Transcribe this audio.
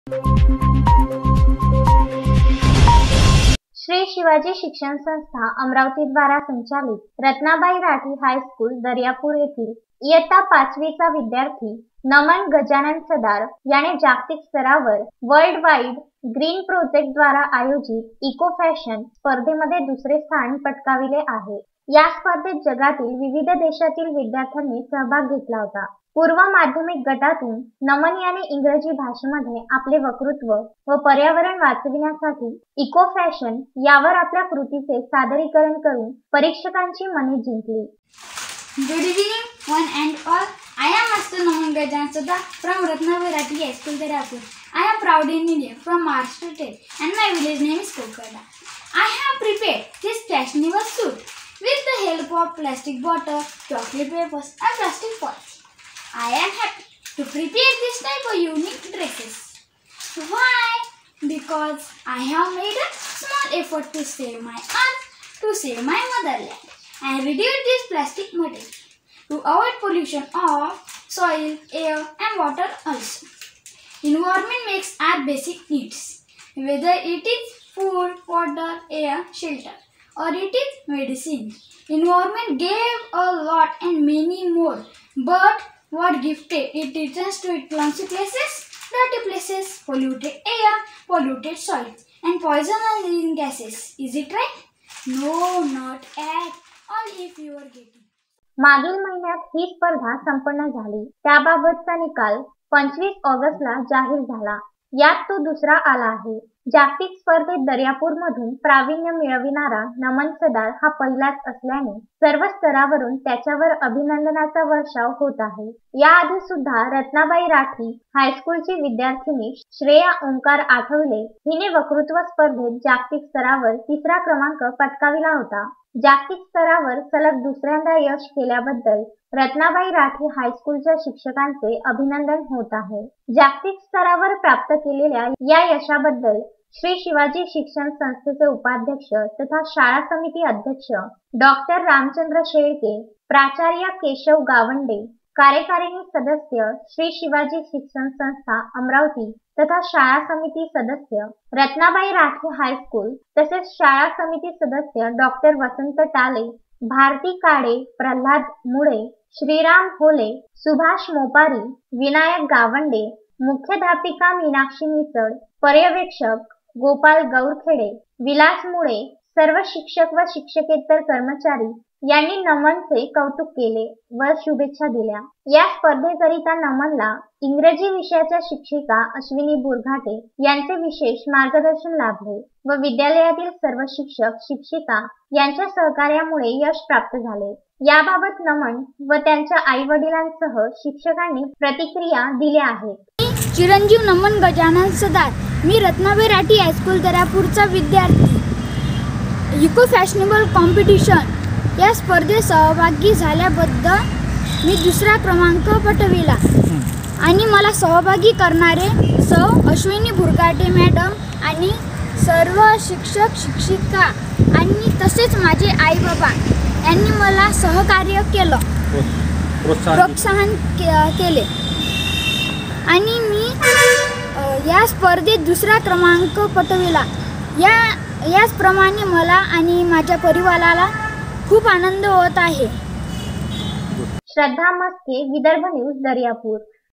श्री शिवाजी शिक्षण संस्था अमरावती द्वारा संचालित रत्नाबाई राठी हायस्कूल दर्यापूर येथील इयत्ता 5वीचा विद्यार्थी नमन गजानन सदार याने जागतिक स्तरावर वर्ल्ड वाइड ग्रीन प्रोजेक्ट द्वारा आयोजित इको फॅशन स्पर्धेमध्ये दुसरे स्थान पटकाविले आहे। या स्पर्धेत जगातील विविध देशातील विद्यार्थ्यांनी सहभाग घेतला होता। पूर्व माध्यमिक गटातून नमन याने इंग्रजी भाषेमध्ये आपले वक्तृत्व व पर्यावरण वाचविण्यासाठी इको फॅशन यावर आपल्या कृतीचे सादरीकरण करून परीक्षकांची मने जिंकली। Good evening, one and all. I am Master Naman Gajan Sada from Ratnabai Rathi High School, Darapur. I am proud Indian from Maharashtra State, and my village name is Kokada. I have prepared this fashionable suit with the help of plastic bottle, chocolate papers, and plastic foils. I am happy to prepare this type of unique dresses. Why? Because I have made a small effort to save my earth, to save my motherland, and reduce this plastic material to avoid pollution of soil, air, and water also. Environment makes our basic needs, whether it is food, water, air, shelter, or it is medicine. Environment gave a lot and many more, but what gifted it returns to its clumsy places, dirty places, polluted air, polluted soil, and poisonous gases. Is it right? No, not at all. If you are getting. मागील महिन्यात ही स्पर्धा संपन्न झाली। त्याबाबतचा निकाल 25 ऑगस्टला जाहीर झाला। यात तो दुसरा आला आहे। जागतिक स्पर्धेत दर्यापूरमधून प्रावीण्य मिळविणारा नमन सदार हा पहिलाच असल्याने सर्व स्तरावरून त्याच्यावर अभिनंदनाचा वर्षाव होत आहे। याआधी सुद्धा रत्नाबाई राठी हायस्कूलची विद्यार्थिनी श्रेया ओंकार आठवले हिने वक्तृत्व स्पर्धेत जागतिक स्तरावर 3रा क्रमांक पटकाविला होता। जागतिक स्तरावर सलग दुसऱ्यांदा यश केल्याबद्दल रत्नाबाई राठी हायस्कूलच्या शिक्षकांचे अभिनंदन होत आहे। जागतिक स्तरावर प्राप्त केलेल्या या यशाबद्दल श्री शिवाजी शिक्षण संस्थेचे उपाध्यक्ष तथा शाळा समिती अध्यक्ष डॉक्टर रामचंद्र शेळके, प्राचार्य केशव गावंडे, कार्यकारिणी सदस्य श्री शिवाजी शिक्षण संस्था अमरावती तथा शाळा समिती सदस्य रत्नाबाई राठी हायस्कूल तसेच शाळा समिती सदस्य डॉक्टर वसंत टाले, भारती काळे, प्रल्हाद मुळे, श्रीराम होले, सुभाष मोपारी, विनायक गावंडे, मुख्याध्यापिका मीनाक्षी मिसळ, पर्यवेक्षक गोपाल गौरखेडे, विलास मुळे, सर्व शिक्षक व शिक्षकेतर कर्मचारी यांनी नमनचे कौतुक केले व शुभेच्छा दिल्या। या स्पर्धेकरिता नमनला इंग्रजी विषयाच्या शिक्षिका अश्विनी बुरघाटे यांचे विशेष मार्गदर्शन लाभले व विद्यालयातील सर्व शिक्षक शिक्षिका यांच्या सहकार्यामुळे यश प्राप्त झाले। याबाबत नमन व त्यांच्या आई वडिलांसह शिक्षकांनी प्रतिक्रिया दिल्या आहेत। चिरंजीव नमन गजानन सदार, मी रत्नाबाई राठी हायस्कूल दर्यापूरचा विद्यार्थी। इको फॅशनेबल कॉम्पिटिशन या स्पर्धेत सहभागी झाल्याबद्दल मी 2रा क्रमांक पटविला आणि मला सहभागी करणारे सौ अश्विनी बुरघाटे मॅडम आणि सर्व शिक्षक शिक्षिका आणि तसेच माझे आई बाबा यांनी मला सहकार्य केलं, प्रोत्साहन केले आणि मी या स्पर्धेत 2रा क्रमांक पटविला। याचप्रमाणे मला आणि माझ्या परिवाराला खूप आनंद होत आहे। श्रद्धा मस्के, विदर्भ न्यूज, दर्यापूर।